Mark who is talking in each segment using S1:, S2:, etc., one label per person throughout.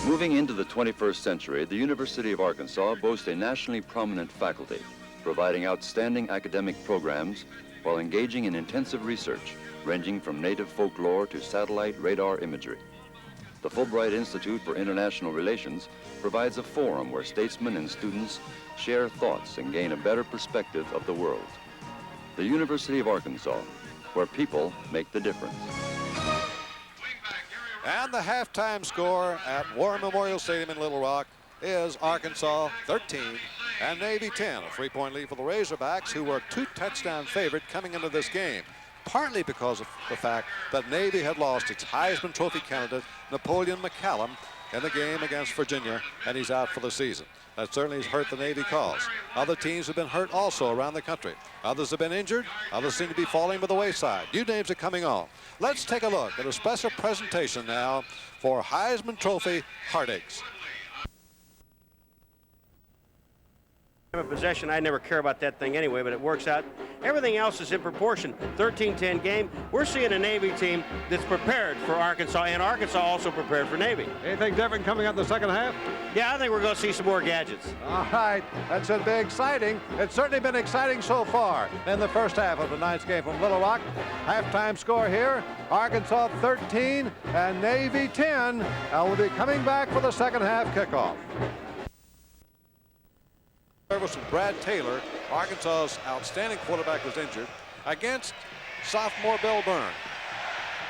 S1: Moving into the 21st century, the University of Arkansas boasts a nationally prominent faculty, providing outstanding academic programs while engaging in intensive research, ranging from native folklore to satellite radar imagery. The Fulbright Institute for International Relations provides a forum where statesmen and students share thoughts and gain a better perspective of the world. The University of Arkansas, where people make the difference.
S2: And the halftime score at War Memorial Stadium in Little Rock is Arkansas 13 and Navy 10. A 3-point lead for the Razorbacks, who were a 2-touchdown favorite coming into this game, partly because of the fact that Navy had lost its Heisman Trophy candidate, Napoleon McCallum, in the game against Virginia, and he's out for the season. That certainly has hurt the Navy cause. Other teams have been hurt also around the country. Others have been injured. Others seem to be falling by the wayside. New names are coming on. Let's take a look at a special presentation now for Heisman Trophy heartaches.
S3: Possession, I never care about that thing anyway, but it works out. Everything else is in proportion. 13-10 game. We're seeing a Navy team that's prepared for Arkansas, and Arkansas also prepared for Navy.
S4: Anything different coming up in the second half?
S3: Yeah, I think we're going to see some more gadgets.
S2: All right, that should be exciting. It's certainly been exciting so far in the first half of tonight's game from Little Rock. Halftime score here, Arkansas 13 and Navy 10. And we'll be coming back for the second half kickoff. Service from Brad Taylor, Arkansas's outstanding quarterback, was injured, against sophomore Bill Byrne.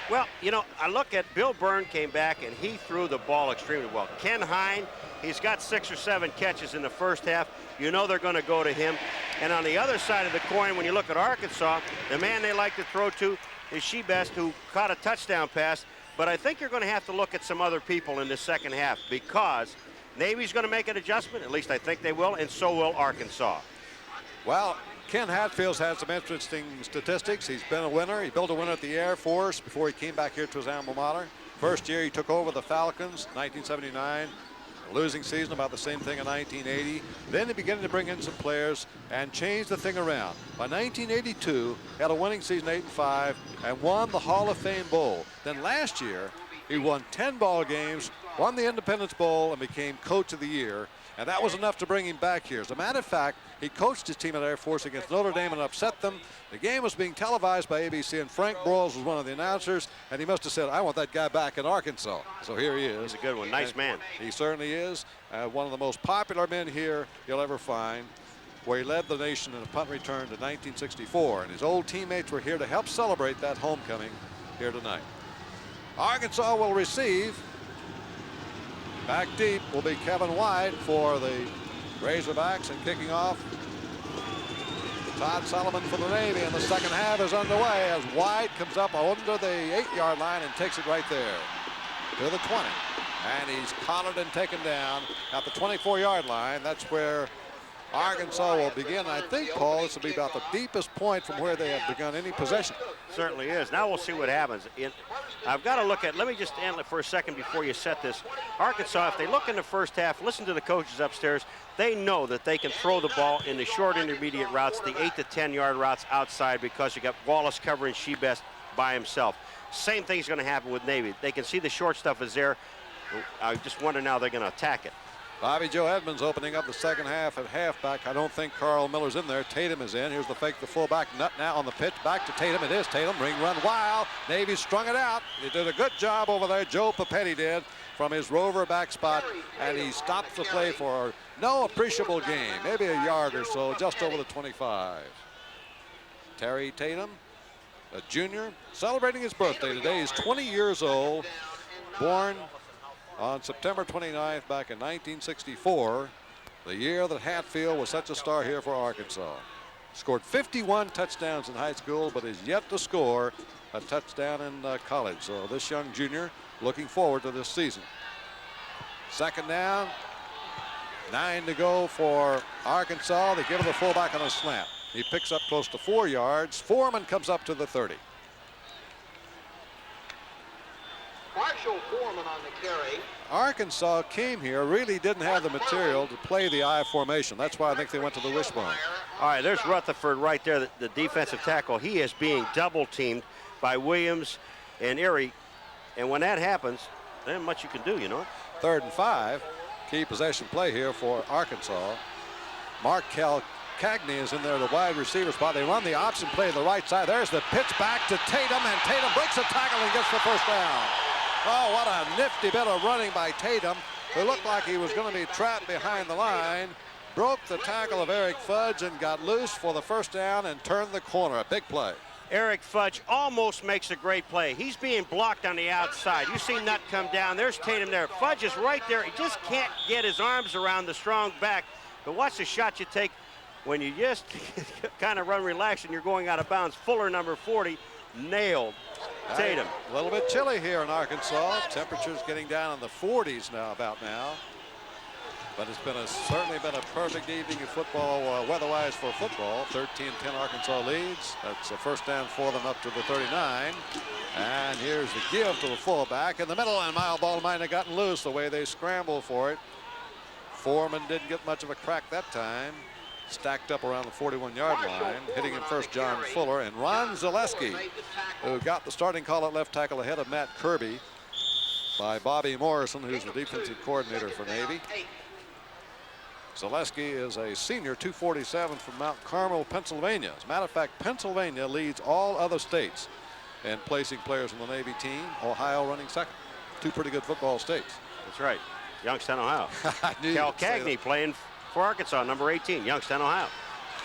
S3: Well, you know, I look at Bill Byrne came back and he threw the ball extremely well. Ken Hine, he's got 6 or 7 catches in the first half. You know they're going to go to him. And on the other side of the coin, when you look at Arkansas, the man they like to throw to is Shebest, who caught a touchdown pass. But I think you're going to have to look at some other people in the second half, because Navy's going to make an adjustment, at least I think they will, and so will Arkansas.
S2: Well, Ken Hatfield's had some interesting statistics. He's been a winner. He built a winner at the Air Force before he came back here to his alma mater. First year he took over the Falcons, 1979. A losing season, about the same thing in 1980. Then he began to bring in some players and change the thing around. By 1982, he had a winning season, 8-5, and won the Hall of Fame Bowl. Then last year, he won 10 ball games, won the Independence Bowl, and became Coach of the Year. And that was enough to bring him back here. As a matter of fact, he coached his team at Air Force against Notre Dame and upset them. The game was being televised by ABC, and Frank Broyles was one of the announcers, and he must have said, I want that guy back in Arkansas. So here he is.
S3: He's a good one. Nice man.
S2: He certainly is. One of the most popular men here you'll ever find, where he led the nation in a punt return to 1964. And his old teammates were here to help celebrate that homecoming here tonight. Arkansas will receive. Back deep will be Kevin White for the Razorbacks, and kicking off, Todd Solomon for the Navy. And the second half is underway as White comes up under the 8-yard line and takes it right there to the 20. And he's collared and taken down at the 24-yard line. That's where Arkansas will begin. I think, Paul, this will be about the deepest point from where they have begun any possession.
S3: Certainly is. Now we'll see what happens. I've got to look at, let me just handle it for a second before you set this. Arkansas, if they look in the first half, listen to the coaches upstairs, they know that they can throw the ball in the short intermediate routes, the 8 to 10-yard routes outside, because you got Wallace covering Shebest by himself. Same thing's going to happen with Navy. They can see the short stuff is there. I just wonder now they're going to attack it.
S2: Bobby Joe Edmonds opening up the second half at halfback. I don't think Carl Miller's in there. Tatum is in. Here's the fake, the fullback. Nutt now on the pitch. Back to Tatum. It is Tatum. Ring run wild. Navy strung it out. He did a good job over there. Joe Papetti did from his rover back spot. And he stopped the play for no appreciable gain. Maybe a yard or so, just over the 25. Terry Tatum, a junior, celebrating his birthday today. He's 20 years old. Born on September 29th back in 1964, the year that Hatfield was such a star here for Arkansas. Scored 51 touchdowns in high school, but is yet to score a touchdown in college. So this young junior looking forward to this season. Second down, 9 to go for Arkansas. They give it the fullback on a slant. He picks up close to 4 yards. Foreman comes up to the 30.
S5: Marshall Foreman on the carry.
S2: Arkansas came here, really didn't have the material to play the I formation. That's why I think they went to the wishbone.
S3: All right, there's Rutherford right there, the defensive tackle. He is being double teamed by Williams and Erie. And when that happens, there ain't much you can do, you know.
S2: 3rd and 5. Key possession play here for Arkansas. Markel Cagney is in there, the wide receiver spot. They run the option play to the right side. There's the pitch back to Tatum, and Tatum breaks a tackle and gets the first down. Oh, what a nifty bit of running by Tatum, who looked like he was going to be trapped behind the line. Broke the tackle of Eric Fudge and got loose for the first down and turned the corner. A big play.
S3: Eric Fudge almost makes a great play. He's being blocked on the outside. You see Nutt come down. There's Tatum there. Fudge is right there. He just can't get his arms around the strong back. But watch the shot you take when you just kind of run relaxed and you're going out of bounds. Fuller, number 40, nailed Tatum.
S2: A little bit chilly here in Arkansas. Temperatures getting down in the 40s now. But it's certainly been a perfect evening of football, weather-wise for football. 13-10 Arkansas leads. That's a first down for them up to the 39. And here's the give to the fullback in the middle, and Miles ball might have gotten loose the way they scrambled for it. Foreman didn't get much of a crack that time. Stacked up around the 41-yard line. Hitting him first, John Fuller, and Ron Zaleski, who got the starting call at left tackle ahead of Matt Kirby by Bobby Morrison, who's the defensive coordinator for Navy. Zaleski is a senior, 247 from Mount Carmel, Pennsylvania. As a matter of fact, Pennsylvania leads all other states in placing players on the Navy team. Ohio running second. Two pretty good football states.
S3: That's right. Youngstown, Ohio. Cal Cagney playing for Arkansas, number 18, Youngstown, Ohio.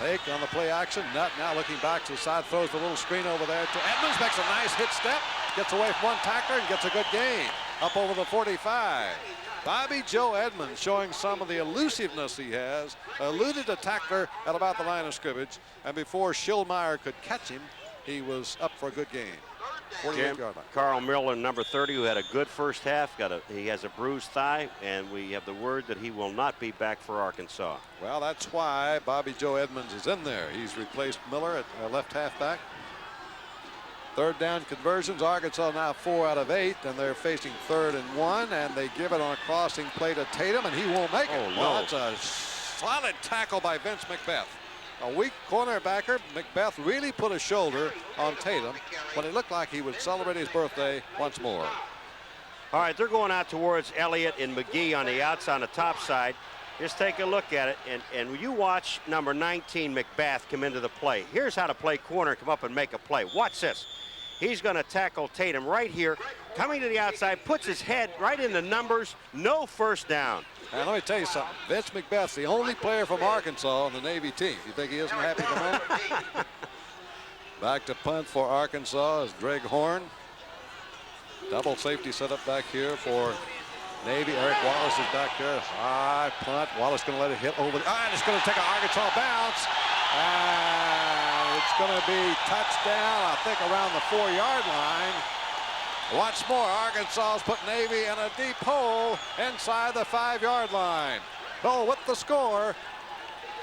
S2: Fake on the play action. Nutt now looking back to the side, throws the little screen over there to Edmonds, makes a nice hit step, gets away from one tackler and gets a good gain. Up over the 45. Bobby Joe Edmonds showing some of the elusiveness he has. Eluded a tackler at about the line of scrimmage, and before Schillmeyer could catch him, he was up for a good gain. 48-yard line.
S3: Carl Miller, number 30, who had a good first half. He has a bruised thigh, and we have the word that he will not be back for Arkansas.
S2: Well, that's why Bobby Joe Edmonds is in there. He's replaced Miller at left halfback. 3rd down conversions. Arkansas now 4 out of 8, and they're facing 3rd and 1, and they give it on a crossing play to Tatum, and he won't make it.
S3: Oh, no.
S2: Well, that's a solid tackle by Vince McBeth. A weak cornerbacker. McBeth really put a shoulder on Tatum when it looked like he would celebrate his birthday once more.
S3: All right, they're going out towards Elliott and McGee on the outside, on the top side. Just take a look at it, and you watch number 19, McBath, come into the play. Here's how to play corner, come up and make a play. Watch this. He's going to tackle Tatum right here, coming to the outside, puts his head right in the numbers, no first down.
S2: And let me tell you something. Vince McBeth's the only player from Arkansas on the Navy team. You think he isn't happy at the moment? Back to punt for Arkansas is Greg Horn. Double safety set up back here for Navy. Eric Wallace is back there. High punt. Wallace going to let it hit over. And it's going to take an Arkansas bounce. And it's going to be touchdown, I think, around the 4-yard line. Once more, Arkansas's put Navy in a deep hole inside the 5-yard line. So with the score,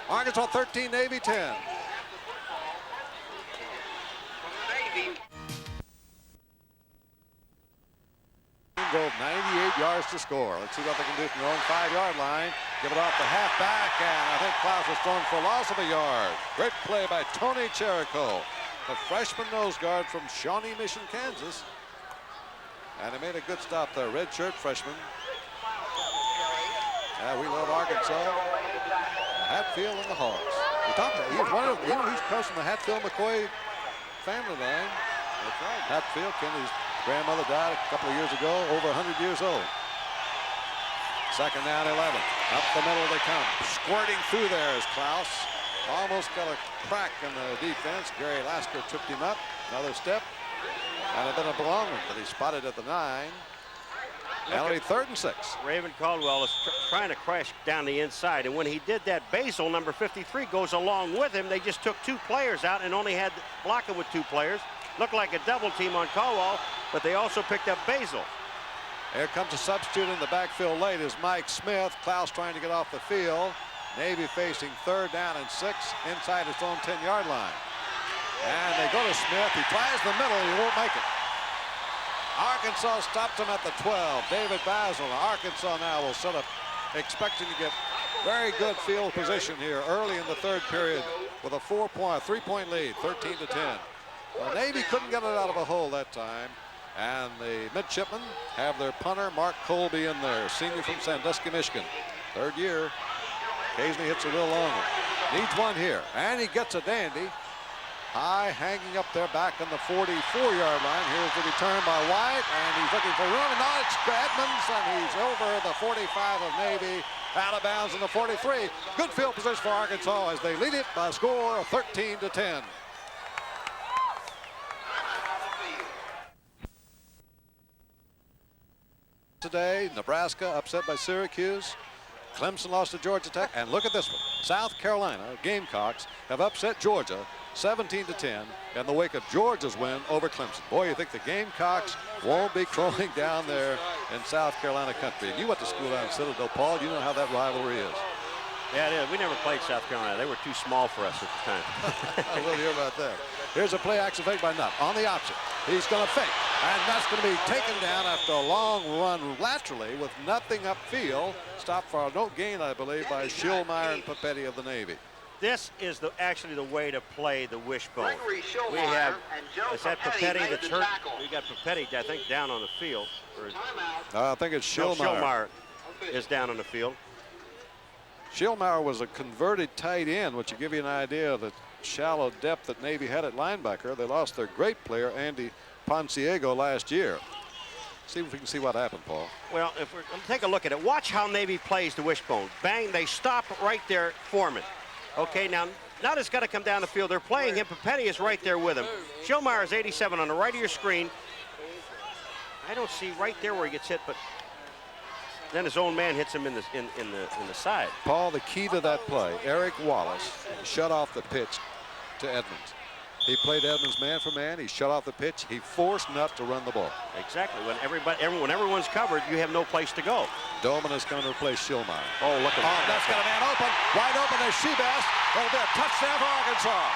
S2: Arkansas 13, Navy 10. Drove 98 yards to score. Let's see what they can do from their own 5-yard line. Give it off the halfback, and I think Klaus was thrown for loss of a yard. Great play by Tony Cherico, the freshman nose guard from Shawnee Mission, Kansas. And he made a good stop there. Red shirt freshman. Yeah, we love Arkansas. Hatfield and the Hawks. We talked about, he was one of, he comes from the Hatfield-McCoy family line. That's right. Hatfield, Kennedy's grandmother died a couple of years ago, over 100 years old. 2nd down, 11. Up the middle they come. Squirting through there is Klaus. Almost got a crack in the defense. Gary Lasker tripped him up. Another step. And a bit of belonging, but he spotted at the 9. Now it'll be 3rd and 6.
S3: Raven Caldwell is trying to crash down the inside, and when he did that, Basil, number 53, goes along with him. They just took 2 players out and only had blocking with 2 players. Looked like a double team on Caldwell, but they also picked up Basil.
S2: Here comes a substitute in the backfield late is Mike Smith. Klaus trying to get off the field. Navy facing 3rd down and 6 inside its own 10-yard line. And they go to Smith. He tries the middle. He won't make it. Arkansas stops him at the 12. David Basil. Arkansas now will set up, expecting to get very good field position here early in the 3rd period with a 3-point lead, 13-10. Well, Navy couldn't get it out of a hole that time. And the midshipmen have their punter, Mark Colby, in there, senior from Sandusky, Michigan. Third year. Occasionally hits a little long one. Needs one here. And he gets a dandy. High, hanging up there back on the 44-yard line. Here's the return by White, and he's looking for room. And now it's Edmonds, and he's over the 45 of Navy, out of bounds in the 43. Good field position for Arkansas as they lead it by a score of 13-10. Today, Nebraska upset by Syracuse. Clemson lost to Georgia Tech, and look at this one. South Carolina Gamecocks have upset Georgia 17-10 in the wake of Georgia's win over Clemson. Boy, you think the Gamecocks won't be crawling down there in South Carolina country. And you went to school down in Citadel, Paul. You know how that rivalry is.
S3: Yeah, it is. We never played South Carolina. They were too small for us at the time.
S2: We'll hear about that. Here's a play action fake by Nutt on the option. He's going to fake, and that's going to be taken down after a long run laterally with nothing upfield. Stopped for no gain, I believe, by Schillmeyer and Papetti of the Navy.
S3: This is actually the way to play the wishbone.
S5: We have,
S3: is that Papetti that's hurt? We got Papetti, I think, down on the field.
S2: I think it's Schillmeyer.
S3: No, Schillmeyer is down on the field.
S2: Schillmeyer was a converted tight end, which will give you an idea of the shallow depth that Navy had at linebacker. They lost their great player, Andy Ponciego, last year. See if we can see what happened, Paul.
S3: Well, if we're going to take a look at it, watch how Navy plays the wishbone. Bang, they stop right there, Foreman. Okay, now Nutt has got to come down the field. They're playing him. Papetti is right there with him. Schillmeyer is 87 on the right of your screen. I don't see right there where he gets hit, but then his own man hits him in the side.
S2: Paul, the key to that play, Eric Wallace shut off the pitch to Edmonds. He played Edmonds man for man. He shut off the pitch. He forced Nutt to run the ball.
S3: Exactly. When everyone's covered, you have no place to go.
S2: Doman is going to replace Schillmeyer.
S3: Oh, look at that.
S2: That's got a man open. Wide open is Shebest. That'll be a touchdown for Arkansas.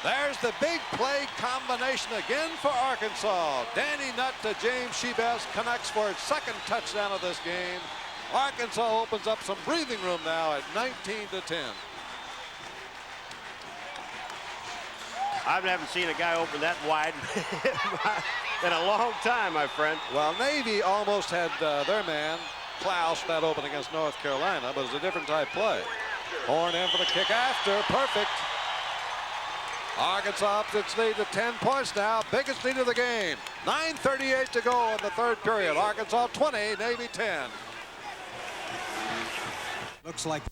S2: There's the big play combination again for Arkansas. Danny Nutt to James Shebest connects for his second touchdown of this game. Arkansas opens up some breathing room now at 19-10.
S3: I haven't seen a guy open that wide in a long time, my friend.
S2: Well, Navy almost had their man, Klaus, that open against North Carolina, but it's a different type play. Horn in for the kick after. Perfect. Arkansas ups its lead to 10 points now. Biggest lead of the game. 9:38 to go in the third period. Arkansas 20, Navy 10.
S6: Looks like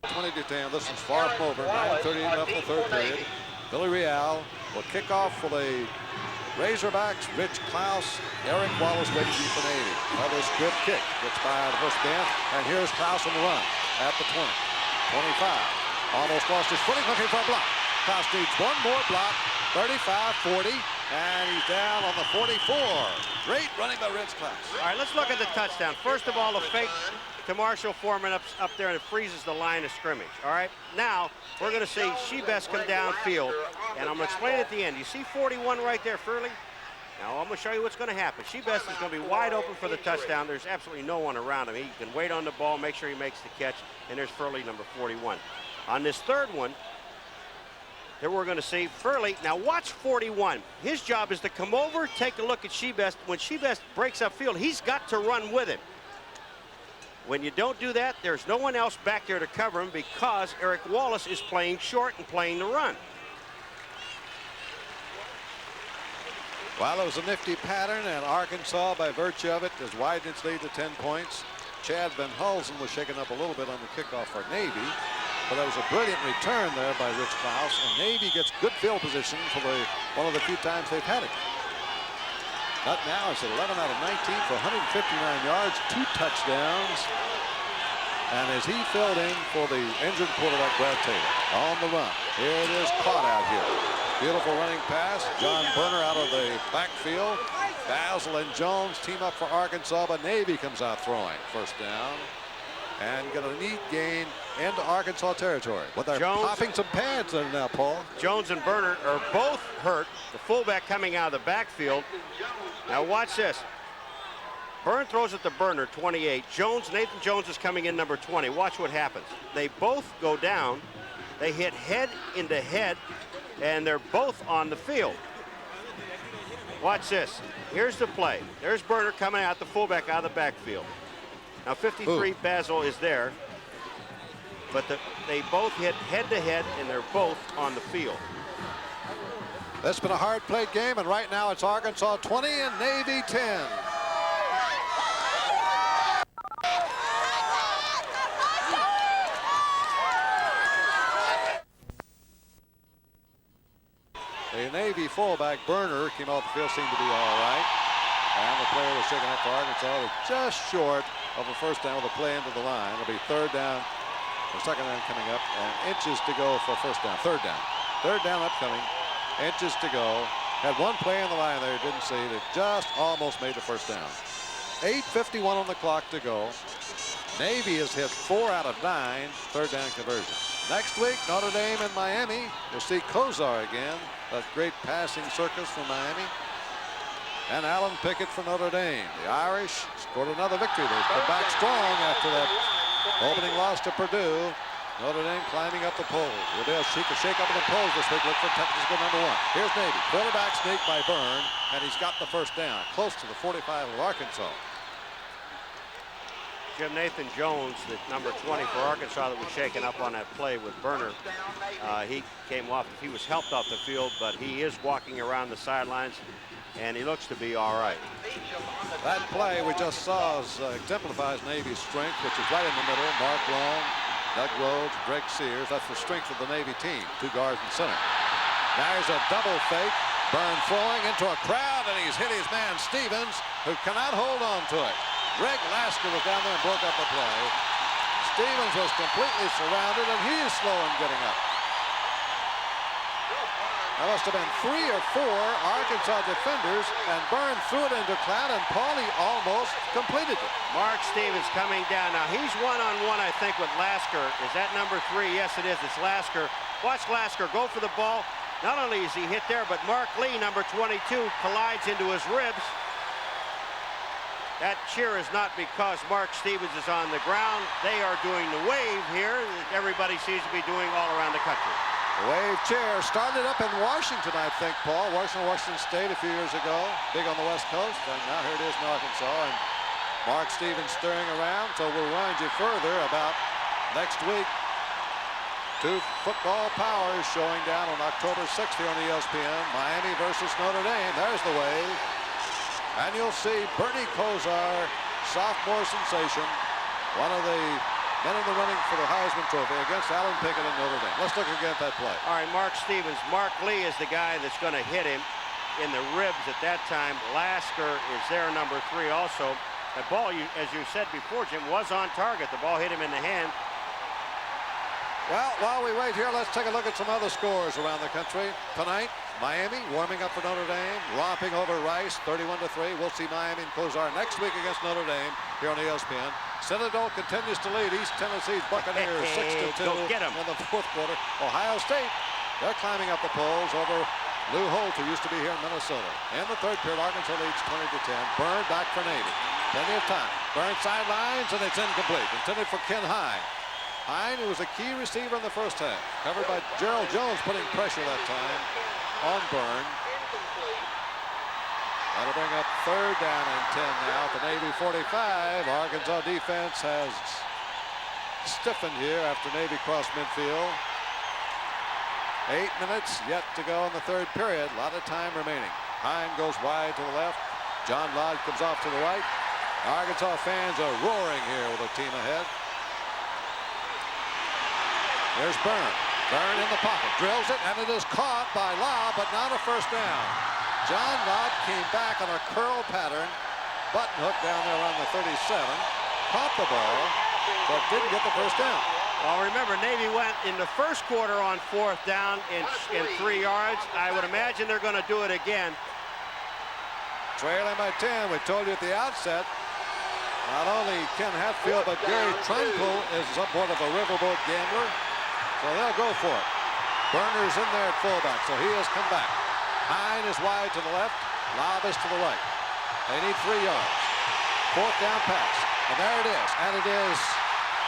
S2: 20-10. This is far from over. 9:38 left in the third period. Billy Real will kick off for the Razorbacks. Rich Klaus, Eric Wallace waiting for Navy. Another good kick. Gets by the first man. And here's Klaus on the run at the 20. 25. Almost lost his footing, looking for a block. Klaus needs one more block. 35, 40, and he's down on the 44. Great running by Rich Klaus.
S3: All right, let's look at the touchdown. First of all, a fake to Marshall Foreman up there, and it freezes the line of scrimmage. All right, now we're going to see Shebest come downfield, and I'm going to explain at the end. You see 41 right there, Furley? Now I'm going to show you what's going to happen. Shebest is going to be wide open for the touchdown. There's absolutely no one around him. He can wait on the ball, make sure he makes the catch, and there's Furley, number 41. On this third one, there we're going to see Furley. Now watch 41. His job is to come over, take a look at Shebest. When Shebest breaks upfield, he's got to run with him. When you don't do that, there's no one else back there to cover him because Eric Wallace is playing short and playing the run.
S2: Well, it was a nifty pattern, and Arkansas, by virtue of it, has widened its lead to 10 points. Chad Van Hulsen was shaken up a little bit on the kickoff for Navy, but that was a brilliant return there by Rich Klaus, and Navy gets good field position for one of the few times they've had it. Nutt now is at 11 out of 19 for 159 yards, 2 touchdowns, and as he filled in for the injured quarterback Brad Taylor on the run. Here it is, caught out here. Beautiful running pass. John Burner out of the backfield. Basil and Jones team up for Arkansas, but Navy comes out throwing. First down. and get a neat gain into Arkansas territory. But they're
S3: Jones,
S2: popping some pads in now, Paul.
S3: Jones and Berner are both hurt. The fullback coming out of the backfield. Now watch this. Byrne throws it to Berner, 28. Nathan Jones is coming in, number 20. Watch what happens. They both go down. They hit head into head, and they're both on the field. Watch this. Here's the play. There's Berner coming out, the fullback out of the backfield. Now 53 Basil is there, but they both hit head to head, and they're both on the field.
S2: That's been a hard played game, and right now it's Arkansas 20 and Navy 10. The Navy fullback Berner came off the field, seemed to be all right. And the player was shaken up for Arkansas. Was just short of a first down with a play into the line. It'll be third down, or second down coming up, and inches to go for first down. Third down. Third down upcoming. Inches to go. Had one play in the line there, didn't see it. It just almost made the first down. 8:51 on the clock to go. Navy has hit 4 out of 9 third down conversions. Next week, Notre Dame and Miami. You'll see Kozar again. That great passing circus from Miami. And Alan Pickett for Notre Dame. The Irish scored another victory. They've come back strong after that opening loss to Purdue. Notre Dame climbing up the polls. We'll be able to shake up in the polls this week. Look for technical number 1. Here's Navy. Quarterback sneak by Byrne, and he's got the first down, close to the 45 of Arkansas.
S3: Jim, Nathan Jones, the number 20 for Arkansas that was shaken up on that play with Berner. He came off. He was helped off the field, but he is walking around the sidelines, and he looks to be all right.
S2: That play we just saw exemplifies Navy's strength, which is right in the middle. Mark Long, Doug Rhodes, Greg Sears. That's the strength of the Navy team. 2 guards in center. Now here's a double fake. Byrne throwing into a crowd, and he's hit his man Stevens, who cannot hold on to it. Greg Lasker was down there and broke up the play. Stevens was completely surrounded, and he is slow in getting up. There must have been 3 or 4 Arkansas defenders, and Byrne threw it into Clown, and Paulie almost completed it.
S3: Mark Stevens coming down. Now he's one-on-one, I think, with Lasker. Is that number 3? Yes, it is. It's Lasker. Watch Lasker go for the ball. Not only is he hit there, but Mark Lee, number 22, collides into his ribs. That cheer is not because Mark Stevens is on the ground. They are doing the wave here that everybody seems to be doing all around the country.
S2: The wave cheer started up in Washington, I think, Paul. Washington State a few years ago. Big on the West Coast. And now here it is in Arkansas. And Mark Stevens stirring around. So we'll remind you further about next week. 2 football powers showing down on October 6th here on ESPN. Miami versus Notre Dame. There's the wave. And you'll see Bernie Kosar, sophomore sensation, one of the men in the running for the Heisman Trophy against Alan Pickett and Notre Dame. Let's look again at that play.
S3: All right, Mark Stevens. Mark Lee is the guy that's going to hit him in the ribs at that time. Lasker is there, number 3 also. The ball, as you said before, Jim, was on target. The ball hit him in the hand.
S2: Well, while we wait here, let's take a look at some other scores around the country. Tonight, Miami warming up for Notre Dame, romping over Rice, 31-3. We'll see Miami and Kozar next week against Notre Dame here on ESPN. Citadel continues to lead East Tennessee's Buccaneers 6-2 in the 4th quarter. Ohio State, they're climbing up the polls over Lou Holt, who used to be here in Minnesota. In the 3rd period, Arkansas leads 20-10. Byrne back for Navy. Plenty of time. Byrne sidelines, and it's incomplete. Intended for Ken Hine. Hine, who was a key receiver in the first half. Covered by Gerald Jones, putting pressure that time on Byrne. That'll bring up 3rd down and 10 now at the Navy 45. Arkansas defense has stiffened here after Navy crossed midfield. 8 minutes yet to go in the 3rd period. A lot of time remaining. Hine goes wide to the left. John Lodge comes off to the right. Arkansas fans are roaring here with a team ahead. There's Byrne. Byrne in the pocket. Drills it, and it is caught by Law, but not a first down. John Lodge came back on a curl pattern. Button hook down there around the 37. Caught the ball, but didn't get the first down.
S3: Well, remember, Navy went in the 1st quarter on 4th down in 3 yards. I would imagine they're going to do it again.
S2: Trailing by 10. We told you at the outset, Not only Ken Hatfield, but Gary Trunkel is somewhat of a riverboat gambler. So they'll go for it. Burner's in there at fullback, so he has come back. Hine is wide to the left. Lob is to the right. They need 3 yards. 4th down pass. And there it is. And it is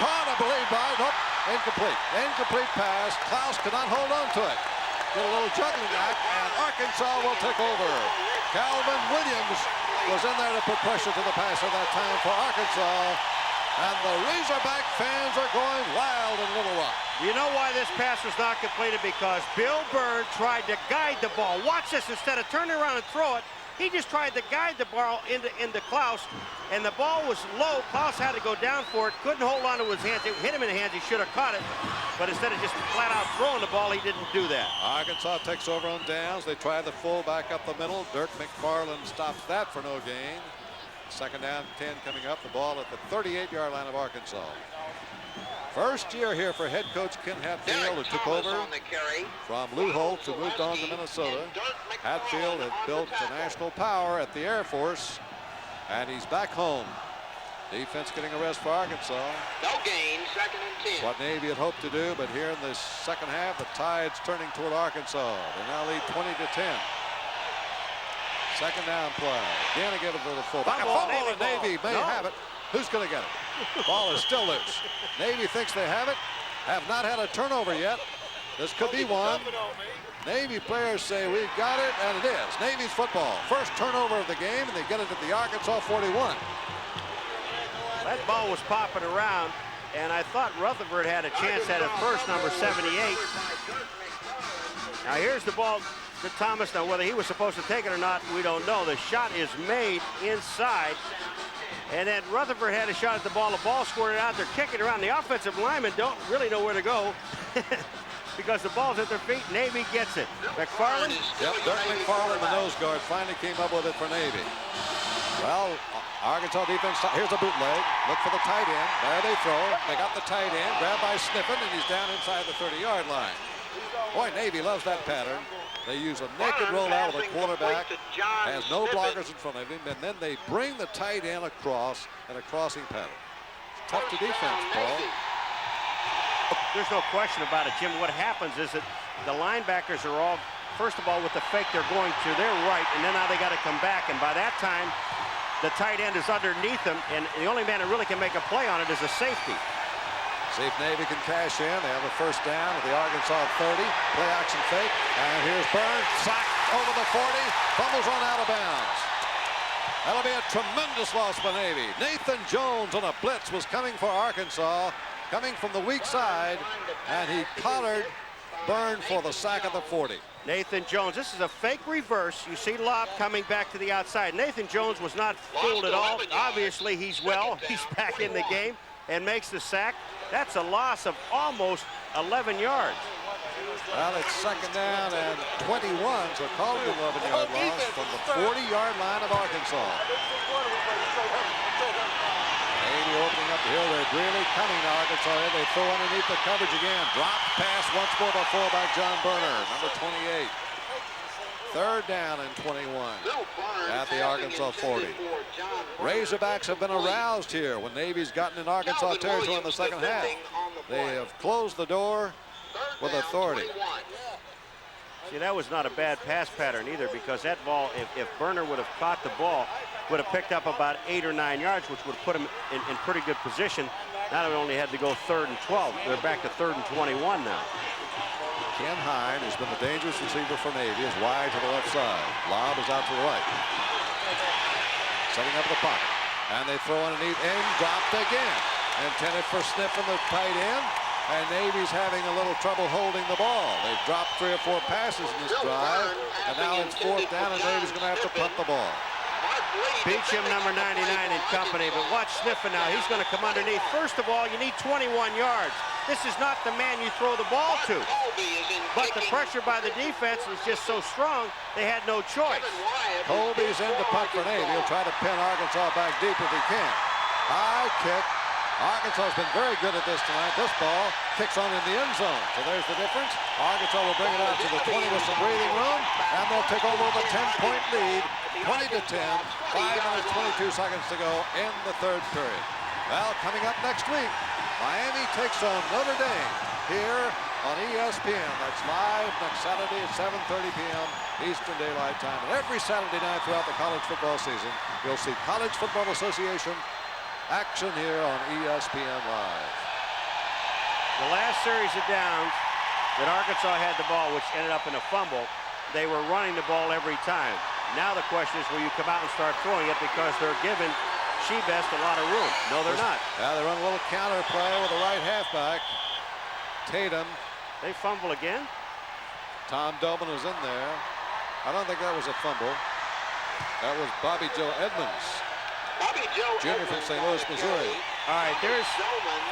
S2: caught, I believe, by, nope, incomplete. Incomplete pass. Klaus cannot hold on to it. Get a little juggling act, and Arkansas will take over. Calvin Williams was in there to put pressure to the passer that time for Arkansas. And the Razorback fans are going wild in Little Rock.
S3: You know why this pass was not completed? Because Bill Byrne tried to guide the ball. Watch this. Instead of turning around and throw it, he just tried to guide the ball into Klaus, and the ball was low. Klaus had to go down for it, couldn't hold on to his hands. It hit him in the hands. He should have caught it, but instead of just flat out throwing the ball, he didn't do that.
S2: Arkansas takes over on downs. They try the fullback up the middle. Dirk McFarland stops that for no gain. 2nd down, 10 coming up. The ball at the 38-yard line of Arkansas. First year here for head coach Ken Hatfield, who took over from Lou Holtz, who moved on to Minnesota. Hatfield had built the national power at the Air Force, and he's back home. Defense getting a rest for Arkansas.
S5: No gain, 2nd and 10.
S2: What Navy had hoped to do, but here in the second half, the tide's turning toward Arkansas. They now lead 20-10. 2nd down play. Again, to give it to the fullback. A fumble, and Navy may have it. Who's going to get it? Ball is still loose. Navy thinks they have it. Have not had a turnover yet. This could be one. Navy players say we've got it, and it is. Navy's football. First turnover of the game, and they get it at the Arkansas 41.
S3: That ball was popping around, and I thought Rutherford had a chance at it first, number 78. Now here's the ball to Thomas. Now whether he was supposed to take it or not, we don't know. The shot is made inside. And then Rutherford had a shot at the ball. The ball squirted out. They're kicking around. The offensive linemen don't really know where to go because the ball's at their feet. Navy gets it. McFarland.
S2: Yep, Dirk McFarland, the nose guard, finally came up with it for Navy. Well, Arkansas defense, here's a bootleg. Look for the tight end. There they throw. They got the tight end. Grabbed by Sniffen, and he's down inside the 30-yard line. Boy, Navy loves that pattern. They use a naked rollout with a quarterback, has no blockers in front of him, and then they bring the tight end across in a crossing pattern. It's tough to defense, Paul.
S3: There's no question about it, Jim. What happens is that the linebackers are all, first of all, with the fake, they're going to their right, and then now they got to come back, and by that time, the tight end is underneath them, and the only man who really can make a play on it is a safety.
S2: See if Navy can cash in. They have a first down at the Arkansas 30. Play action fake. And here's Burns. Sacked over the 40. Fumbles run out of bounds. That'll be a tremendous loss for Navy. Nathan Jones on a blitz was coming for Arkansas. Coming from the weak side. And he collared Burns for the sack at the 40.
S3: Nathan Jones, this is a fake reverse. You see Lobb coming back to the outside. Nathan Jones was not fooled at all. Obviously, he's well. He's back in the game and makes the sack. That's a loss of almost 11 yards.
S2: Well, it's 2nd down and 21, so call it an 11-yard loss from the 40-yard line of Arkansas. Navy opening up here. They're really coming to Arkansas. They throw underneath the coverage again. Drop pass once more by fullback John Burner, number 28. 3rd down and 21 at the Arkansas 40. Razorbacks have been aroused here when Navy's gotten in Arkansas territory in the second half. They have closed the door with authority.
S3: See, that was not a bad pass pattern either, because that ball, if Burner would have caught the ball, would have picked up about 8 or 9 yards, which would put him in pretty good position. Now they only had to go 3rd and 12. They're back to 3rd and 21 now.
S2: Ken Hine has been the dangerous receiver for Navy. Is wide to the left side. Lob is out to the right. Setting up the pocket. And they throw underneath and dropped again. Intended for Sniffen, the tight end. And Navy's having a little trouble holding the ball. They've dropped 3 or 4 passes in this drive. And now it's 4th down, and Navy's going to have to punt the ball.
S3: Beecham, number 99 in company. But watch Sniffen now. He's going to come underneath. First of all, you need 21 yards. This is not the man you throw the ball to. But the pressure by the defense is just so strong, they had no choice.
S2: Colby's in to punt for Navy. He'll try to pin Arkansas back deep if he can. High kick, Arkansas has been very good at this tonight. This ball kicks on in the end zone. So there's the difference. Arkansas will bring it out to the 20 with some breathing room, and they'll take over with a 10-point lead, 20-10, 5 minutes, 22 seconds to go in the third period. Well, coming up next week, Miami takes on Notre Dame here on ESPN. That's live next Saturday at 7:30 p.m. Eastern Daylight Time. And every Saturday night throughout the college football season, you'll see College Football Association action here on ESPN Live.
S3: The last series of downs that Arkansas had the ball, which ended up in a fumble, they were running the ball every time. Now the question is, will you come out and start throwing it, because they're giving Shebest a lot of room? No, they're not.
S2: Yeah, they run a little counter play with the right halfback, Tatum.
S3: They fumble again.
S2: Tom Dobin was in there. I don't think that was a fumble. That was Bobby Joe Edmonds, junior from St. Louis, Missouri.
S3: All right, there's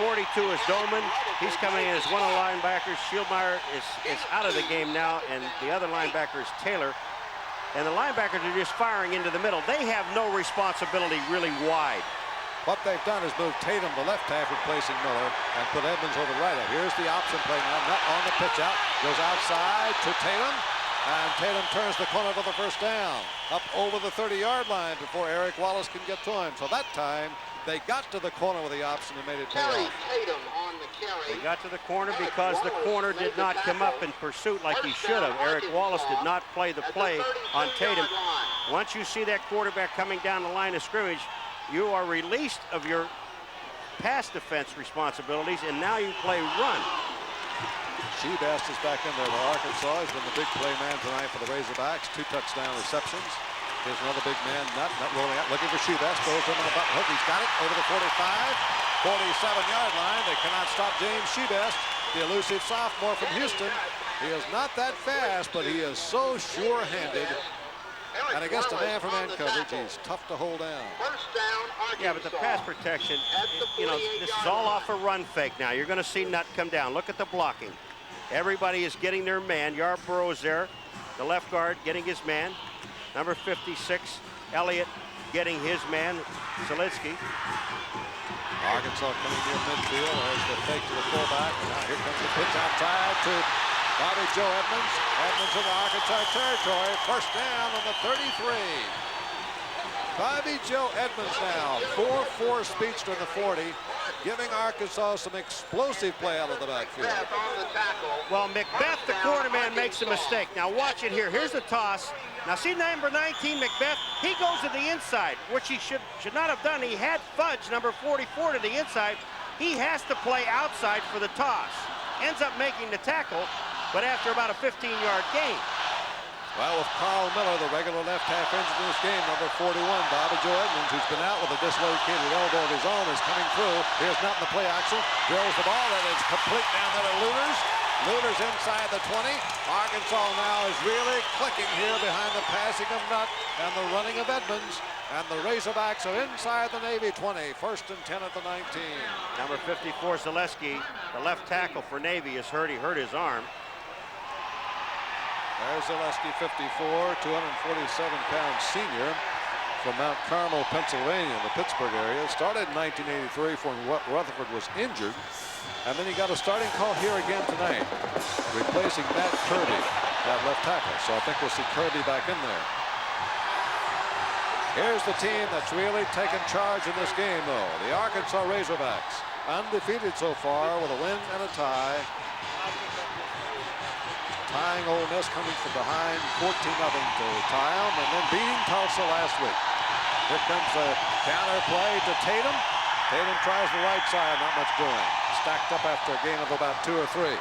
S3: 42 is Doman. He's coming in as one of the linebackers. Schildmeyer is out of the game now, and the other linebacker is Taylor. And the linebackers are just firing into the middle. They have no responsibility really wide.
S2: What they've done is move Tatum to left half, replacing Miller, and put Edmonds over the right half. Here's the option play now. Nutt on the pitch out. Goes outside to Tatum. And Tatum turns the corner for the first down. Up over the 30-yard line before Eric Wallace can get to him. So that time, they got to the corner with the option and made it pay off.
S5: Tatum on the carry.
S3: They got to the corner because the corner did not come up in pursuit like he should have. Eric Wallace did not play the play on Tatum. Once you see that quarterback coming down the line of scrimmage, you are released of your pass defense responsibilities, and now you play run.
S2: Shebest is back in there for Arkansas. He's been the big play man tonight for the Razorbacks. 2 touchdown receptions. Here's another big man, Nutt rolling out, looking for Shebest. Throws him on the button hook. He's got it over the 45, 47-yard line. They cannot stop James Shebest, the elusive sophomore from Houston. He is not that fast, but he is so sure-handed. And against a man-for-man coverage, he's tough to hold down.
S3: Yeah, but the pass protection, you know, this is all off a run fake now. You're going to see Nutt come down. Look at the blocking. Everybody is getting their man. Yarborough is there. The left guard getting his man. Number 56, Elliott getting his man, Selitsky.
S2: Arkansas coming near midfield. There's the fake to the fullback. And now here comes the pitch outside to Bobby Joe Edmonds. Edmonds in the Arkansas territory. First down on the 33. Bobby Joe Edmonds now, 4-4 speedster in the 40, giving Arkansas some explosive play out of the backfield.
S3: Well, Macbeth, the cornerman, makes a mistake. Now watch it here. Here's the toss. Now see number 19, Macbeth. He goes to the inside, which he should not have done. He had Fudge, number 44, to the inside. He has to play outside for the toss. Ends up making the tackle, but after about a 15-yard gain.
S2: Well, with Carl Miller, the regular left half engine in this game, number 41, Bobby Joe Edmonds, who's been out with a dislocated elbow of his own, is coming through. Here's Nutt in the play action. Drills the ball, and it's complete down there to Looters. Looters inside the 20. Arkansas now is really clicking here behind the passing of Nutt and the running of Edmonds. And the Razorbacks are inside the Navy 20. First and 10 at the 19.
S3: Number 54, Zaleski, the left tackle for Navy, is hurt. He hurt his arm.
S2: There's Zaleski, 54, 247-pound senior from Mount Carmel, Pennsylvania, in the Pittsburgh area. Started in 1983 when Rutherford was injured, and then he got a starting call here again tonight, replacing Matt Kirby at left tackle. So I think we'll see Kirby back in there. Here's the team that's really taken charge in this game, though. The Arkansas Razorbacks, undefeated so far with a win and a tie. Tying Ole Miss, coming from behind 14-0 to tie them, and then beating Tulsa last week. Here comes a counter play to Tatum. Tatum tries the right side, not much doing. Stacked up after a gain of about 2 or 3.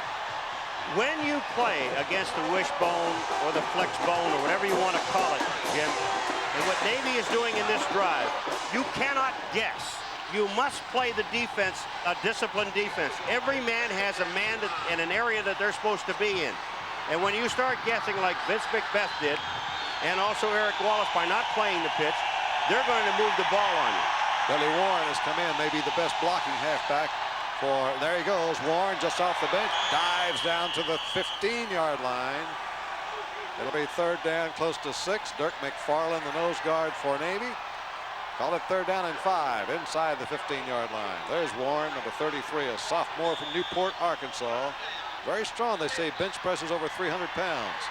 S3: When you play against the wishbone or the flex bone or whatever you want to call it, Jim, and what Navy is doing in this drive, you cannot guess. You must play the defense, a disciplined defense. Every man has a man in an area that they're supposed to be in. And when you start guessing like Vince Macbeth did, and also Eric Wallace by not playing the pitch, they're going to move the ball on you.
S2: Billy Warren has come in, maybe the best blocking halfback for, there he goes, Warren just off the bench, dives down to the 15-yard line. It'll be third down, close to 6. Dirk McFarland, the nose guard for Navy. Call it 3rd down and 5 inside the 15-yard line. There's Warren, number 33, a sophomore from Newport, Arkansas. Very strong. They say bench presses over 300 pounds.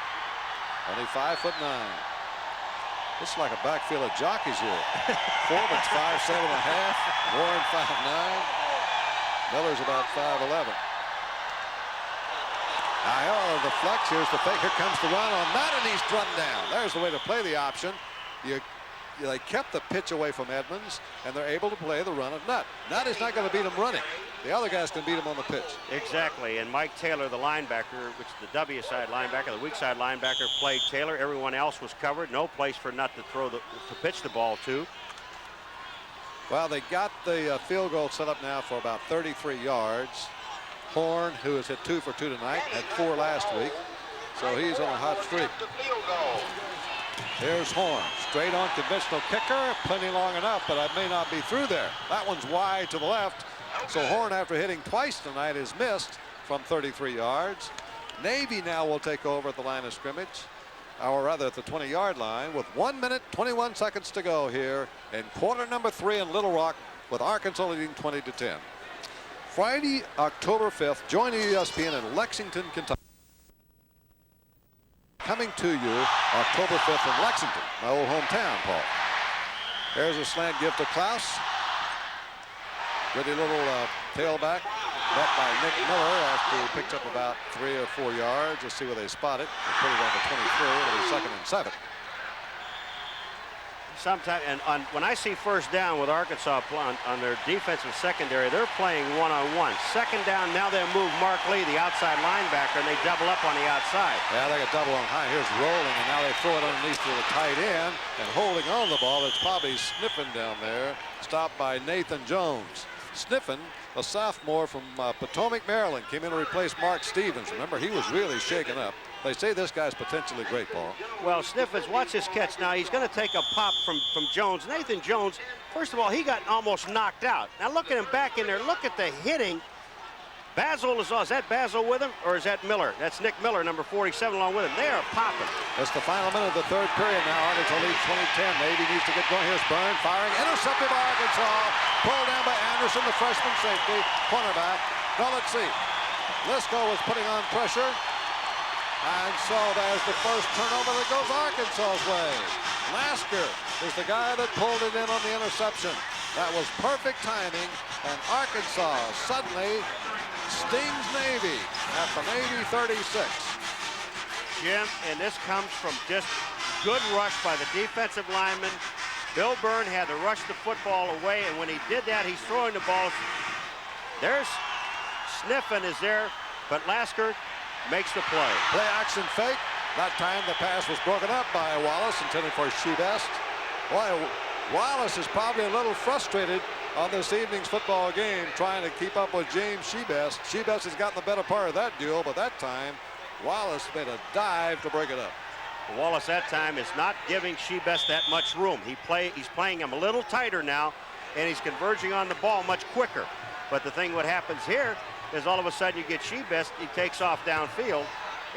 S2: Only 5'9". Looks like a backfield of jockeys here. Foreman's 5'7.5". Warren 5'9". Miller's about 5'11". Now the flex. Here's the fake. Here comes the run on that, and he's run down. There's the way to play the option. They kept the pitch away from Edmonds, and they're able to play the run of Nutt. Nutt is not going to beat him running. The other guys can beat him on the pitch.
S3: Exactly, and Mike Taylor, the linebacker, which is the W side linebacker, the weak side linebacker, played Taylor. Everyone else was covered. No place for Nutt to pitch the ball to.
S2: Well, they got the field goal set up now for about 33 yards. Horn, who has hit 2 for 2 tonight, had 4 last week, so he's on a hot streak. Here's Horn, straight on conventional kicker, plenty long enough, but I may not be through there. That one's wide to the left, so Horn, after hitting twice tonight, is missed from 33 yards. Navy now will take over at the line of scrimmage, or rather at the 20-yard line, with 1 minute, 21 seconds to go here in quarter number 3 in Little Rock, with Arkansas leading 20-10. Friday, October 5th, join ESPN in Lexington, Kentucky. Coming to you October 5th in Lexington, my old hometown, Paul. There's a slant give to Klaus. Pretty little tailback, met by Nick Miller after he picked up about 3 or 4 yards. Let's see where they spot it. They put it on the 23. It'll be 2nd and 7.
S3: Sometimes, and when I see first down with Arkansas on their defensive secondary, they're playing one-on-one. 2nd down, now they move Mark Lee, the outside linebacker, and they double up on the outside.
S2: Yeah, they got double on high. Here's rolling, and now they throw it underneath to the tight end, and holding on the ball. It's probably Sniffen down there, stopped by Nathan Jones. Sniffen, a sophomore from Potomac, Maryland, came in to replace Mark Stevens. Remember, he was really shaken up. They say this guy's potentially great, Paul.
S3: Well, Sniffens, watch his catch now. He's going to take a pop from Jones. Nathan Jones, first of all, he got almost knocked out. Now look at him back in there. Look at the hitting. Basil is that Basil with him, or is that Miller? That's Nick Miller, number 47, along with him. They are popping.
S2: That's the final minute of the 3rd period now. Arkansas leads 20-10. Navy needs to get going. Here's Byrne firing. Intercepted by Arkansas. Pulled down by Anderson, the freshman safety, cornerback. Now let's see. Lisco was putting on pressure. And so there's the first turnover that goes Arkansas's way. Lasker is the guy that pulled it in on the interception. That was perfect timing, and Arkansas suddenly stings Navy at the Navy 36.
S3: Jim, and this comes from just good rush by the defensive lineman. Bill Byrne had to rush the football away, and when he did that, he's throwing the ball. There's Sniffen is there, but Lasker makes the play.
S2: Play action fake. That time the pass was broken up by Wallace, intended for Shebest. Boy, Wallace is probably a little frustrated on this evening's football game, trying to keep up with James Shebest. Shebest has gotten the better part of that duel, but that time Wallace made a dive to break it up.
S3: Wallace that time is not giving Shebest that much room. He's playing him a little tighter now, and he's converging on the ball much quicker. But the thing what happens here is all of a sudden you get Shebest, he takes off downfield,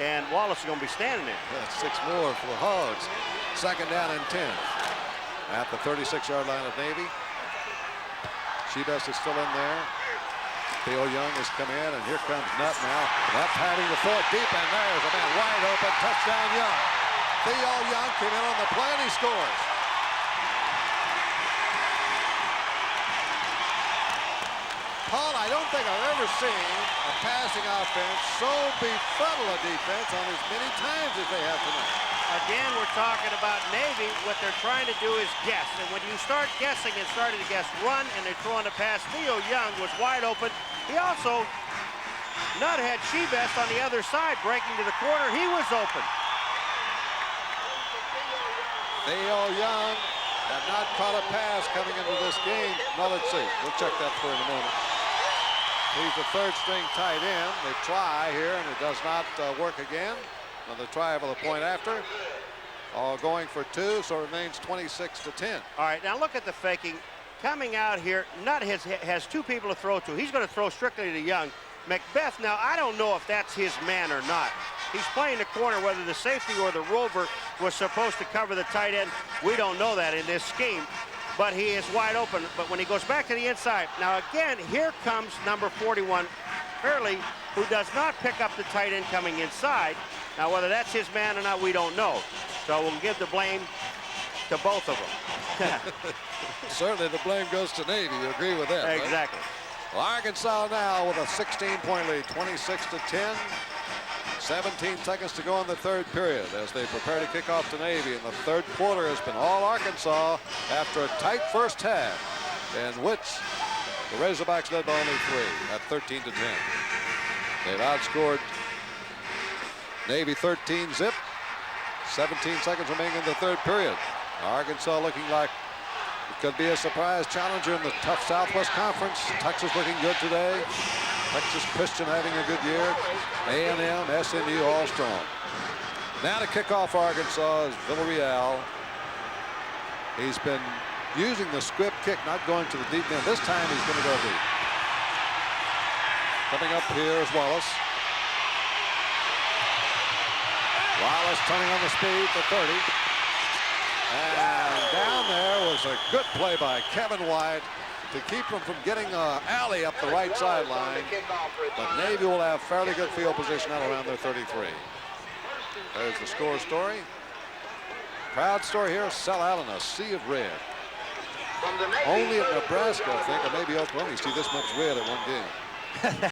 S3: and Wallace is going to be standing there.
S2: That's 6 more for the Hogs. 2nd down and 10 at the 36-yard line of Navy. Shebest is still in there. Theo Young has come in, and here comes Nutt now. Nutt having to throw it deep, and there's a man wide open. Touchdown Young. Theo Young came in on the play, and he scores. Paul, I don't think I've ever seen a passing offense so befuddle a defense on as many times as they have tonight.
S3: Again, we're talking about Navy. What they're trying to do is guess. And when you start guessing and starting to guess run, and they're throwing a pass, Theo Young was wide open. He also, Nutt had Shebest on the other side, breaking to the corner. He was open.
S2: Theo Young had not caught a pass coming into this game. Now let's see. We'll check that for in a moment. He's the 3rd string tight end. They try here, and it does not work again. Another try for the point after. All going for 2, so it remains 26-10.
S3: All right, now look at the faking. Coming out here, Nutt has 2 people to throw to. He's going to throw strictly to Young. Macbeth, now I don't know if that's his man or not. He's playing the corner, whether the safety or the rover was supposed to cover the tight end. We don't know that in this scheme. but he is wide open. But when he goes back to the inside, now again, here comes number 41, Fairley, who does not pick up the tight end coming inside. Now, whether that's his man or not, we don't know. So we'll give the blame to both of them.
S2: Certainly the blame goes to Navy. You agree with that?
S3: Exactly.
S2: Right? Well, Arkansas now with a 16-point lead, 26-10. 17 seconds to go in the third period as they prepare to kick off to Navy. And the third quarter has been all Arkansas after a tight first half, in which the Razorbacks led by only 3 at 13-10. They've outscored Navy 13-zip. 17 seconds remaining in the third period. Arkansas looking like it could be a surprise challenger in the tough Southwest Conference. Texas looking good today. Texas Christian having a good year. A&M, SMU all strong. Now to kick off Arkansas is Villarreal. He's been using the squib kick, not going to the deep end. This time he's going to go deep. Coming up here is Wallace. Wallace turning on the speed for 30. And down there was a good play by Kevin White to keep him from getting an alley up the right sideline. But Navy will have fairly good field position out around their 33. There's the score story. Proud story here, Sell Allen, a sea of red. Only at Nebraska, I think, or maybe Oklahoma, you see this much red at one game.